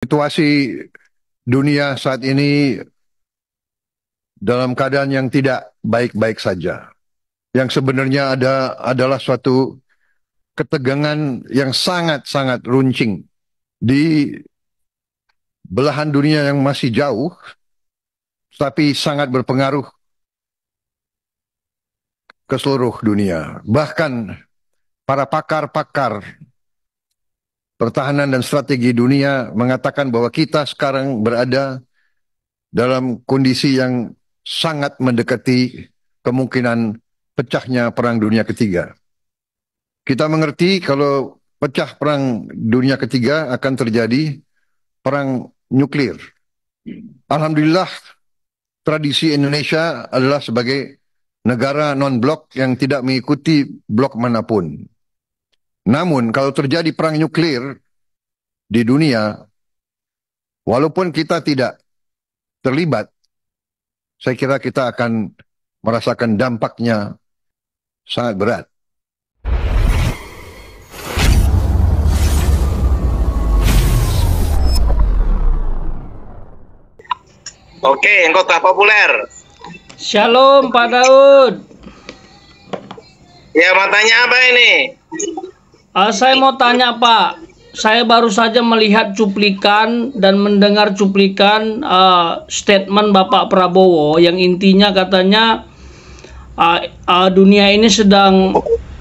Situasi dunia saat ini dalam keadaan yang tidak baik-baik saja. Yang sebenarnya adalah suatu ketegangan yang sangat-sangat runcing di belahan dunia yang masih jauh, tapi sangat berpengaruh ke seluruh dunia. Bahkan para pakar-pakar pertahanan dan strategi dunia mengatakan bahwa kita sekarang berada dalam kondisi yang sangat mendekati kemungkinan pecahnya Perang Dunia Ketiga. Kita mengerti kalau pecah Perang Dunia Ketiga akan terjadi perang nuklir. Alhamdulillah, tradisi Indonesia adalah sebagai negara non-blok yang tidak mengikuti blok manapun. Namun, kalau terjadi perang nuklir di dunia, walaupun kita tidak terlibat, saya kira kita akan merasakan dampaknya sangat berat. Oke, kota populer. Shalom Pak Daud. Ya, mau tanya apa ini? Saya mau tanya Pak, saya baru saja melihat cuplikan dan mendengar cuplikan statement Bapak Prabowo yang intinya katanya dunia ini sedang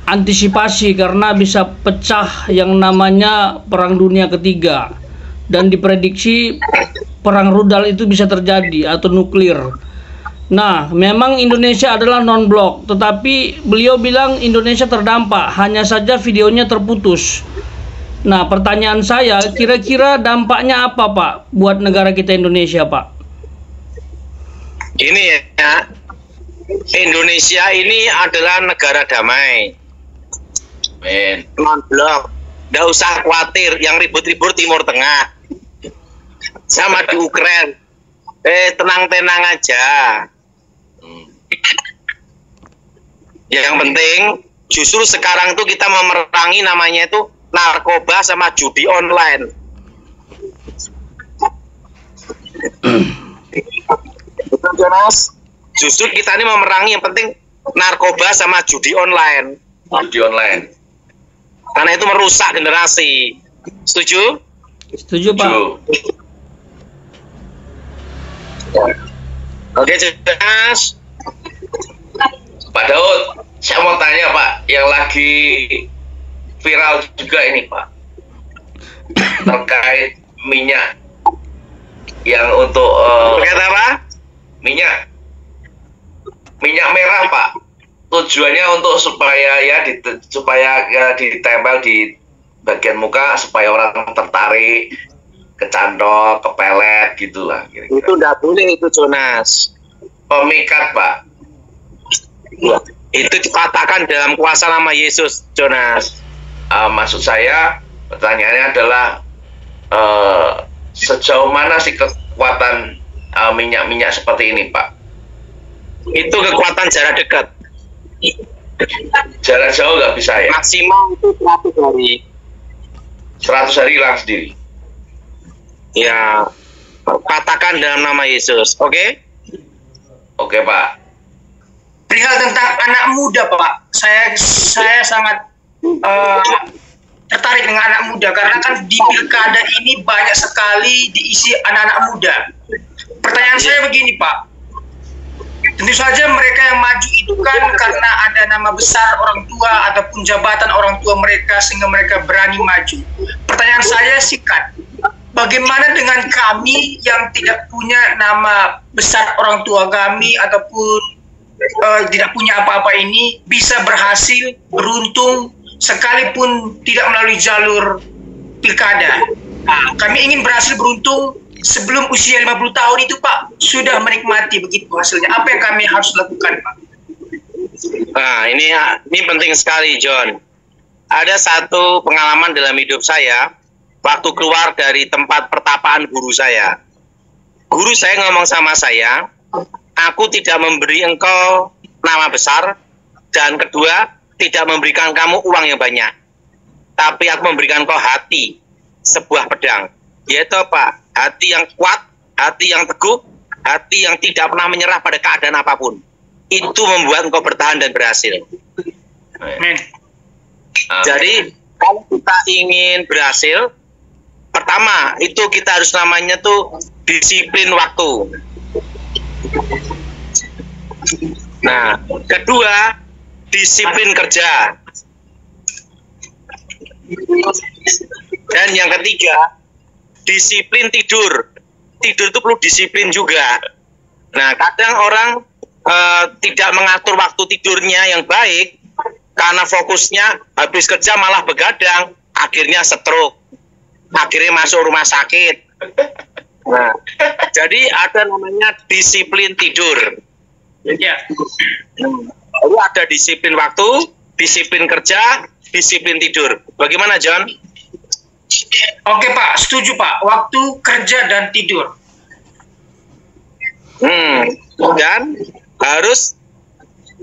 antisipasi karena bisa pecah yang namanya Perang Dunia Ketiga dan diprediksi perang rudal itu bisa terjadi atau nuklir. Nah, memang Indonesia adalah non-blok, tetapi beliau bilang Indonesia terdampak, hanya saja videonya terputus. Nah, pertanyaan saya, kira-kira dampaknya apa Pak buat negara kita Indonesia Pak? Ini ya, Indonesia ini adalah negara damai, non-blok. Nggak usah khawatir, yang ribut-ribut Timur Tengah sama di Ukraina. Tenang-tenang aja. Yang penting justru sekarang tuh kita memerangi namanya itu narkoba sama judi online. Betul Jonas? Justru kita ini memerangi yang penting narkoba sama judi online. Judi online. Karena itu merusak generasi. Setuju? Setuju Pak. Oke, Jonas. Pak Daud, saya mau tanya Pak, yang lagi viral juga ini Pak, terkait minyak yang untuk terkait apa? Minyak merah Pak, tujuannya untuk supaya ditempel di bagian muka supaya orang tertarik, kecantol, kepelet gitulah kira-kira. Itu tidak boleh itu Jonas. Pemikat Pak. Ya, itu dikatakan dalam kuasa nama Yesus, Jonas. Maksud saya, pertanyaannya adalah sejauh mana sih kekuatan minyak-minyak seperti ini, Pak? Itu kekuatan jarak dekat. Jarak jauh nggak bisa ya? Maksimal itu 100 hari. 100 hari hilang sendiri. Ya, katakan dalam nama Yesus, oke? Oke, Pak. Perihal tentang anak muda Pak, saya sangat tertarik dengan anak muda karena kan di pilkada ini banyak sekali diisi anak-anak muda. Pertanyaan saya begini Pak, tentu saja mereka yang maju itu kan karena ada nama besar orang tua ataupun jabatan orang tua mereka sehingga mereka berani maju. Pertanyaan saya singkat, bagaimana dengan kami yang tidak punya nama besar orang tua kami ataupun tidak punya apa-apa ini bisa berhasil beruntung sekalipun tidak melalui jalur pilkada. Nah, kami ingin berhasil beruntung sebelum usia 50 tahun itu Pak sudah menikmati begitu hasilnya. Apa yang kami harus lakukan Pak? Nah, ini penting sekali John. Ada satu pengalaman dalam hidup saya waktu keluar dari tempat pertapaan guru saya. Guru saya ngomong sama saya, aku tidak memberi engkau nama besar, dan kedua, tidak memberikan kamu uang yang banyak. Tapi aku memberikan engkau hati, sebuah pedang. yaitu apa? Hati yang kuat, hati yang teguh, hati yang tidak pernah menyerah pada keadaan apapun. Itu membuat engkau bertahan dan berhasil. Amin. Jadi kalau kita ingin berhasil, pertama itu kita harus namanya tuh disiplin waktu. Nah, kedua disiplin kerja. Dan yang ketiga disiplin tidur. Tidur itu perlu disiplin juga. Nah, kadang orang tidak mengatur waktu tidurnya yang baik karena fokusnya habis kerja malah begadang, akhirnya stroke, akhirnya masuk rumah sakit. Nah, jadi ada namanya disiplin tidur. Ya. Lalu ada disiplin waktu, disiplin kerja, disiplin tidur. Bagaimana, John? Oke Pak, setuju Pak. Waktu, kerja, dan tidur. Dan harus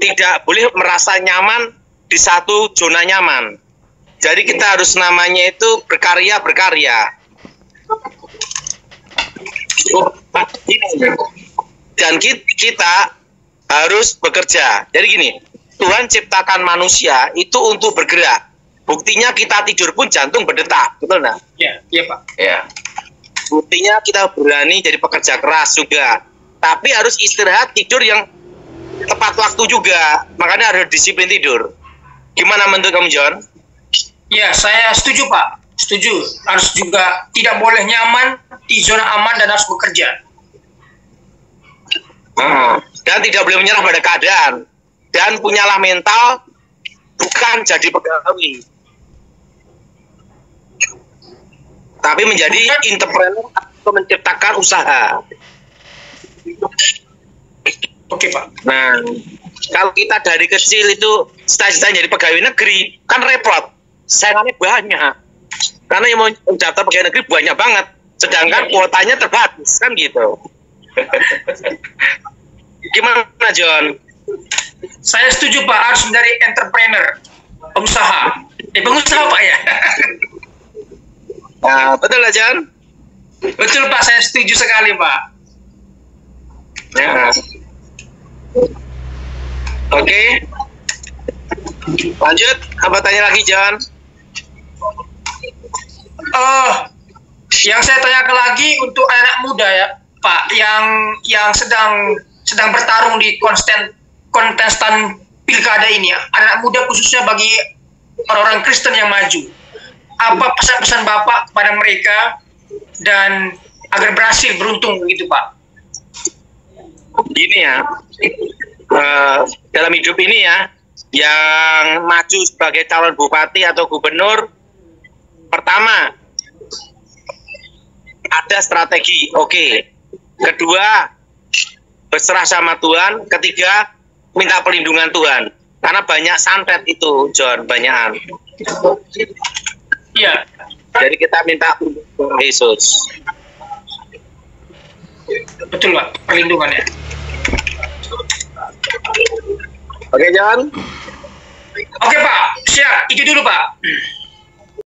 tidak boleh merasa nyaman di satu zona nyaman. Jadi kita harus namanya itu berkarya. Dan kita harus bekerja. Jadi gini, Tuhan ciptakan manusia itu untuk bergerak. Buktinya kita tidur pun jantung berdetak, betul nggak? Iya Pak. Ya. Buktinya kita berani jadi pekerja keras juga. Tapi harus istirahat, tidur yang tepat waktu juga. Makanya harus disiplin tidur. Gimana menurut kamu, John? Ya, saya setuju Pak. Setuju. Harus juga tidak boleh nyaman di zona aman dan harus bekerja. Dan tidak boleh menyerah pada keadaan. Dan punyalah mental, bukan jadi pegawai, tapi menjadi entrepreneur atau menciptakan usaha. Oke Pak. Nah, kalau kita dari kecil itu cita-cita jadi pegawai negeri, kan repot, saingannya banyak. Karena yang mau daftar pegawai negeri banyak banget, sedangkan kuotanya terbatas, kan gitu. Gimana, John? Saya setuju Pak, harus menjadi entrepreneur, pengusaha. Pengusaha Pak ya. Nah, betul lah, John? Betul Pak, saya setuju sekali Pak. Ya. Oke. Lanjut, apa tanya lagi, John? Yang saya tanyakan lagi untuk anak muda ya, Pak, yang sedang bertarung di kontestan pilkada ini ya, anak muda khususnya bagi orang-orang Kristen yang maju. Apa pesan-pesan Bapak kepada mereka dan agar berhasil beruntung begitu Pak? Gini ya, dalam hidup ini ya, yang maju sebagai calon bupati atau gubernur, pertama ada strategi, oke. Kedua, berserah sama Tuhan. Ketiga, minta perlindungan Tuhan. Karena banyak santet itu, John, banyakan. Iya. Jadi kita minta perlindungan Yesus. Betul Pak, perlindungannya. Oke, John? Oke Pak, siap. Itu dulu Pak.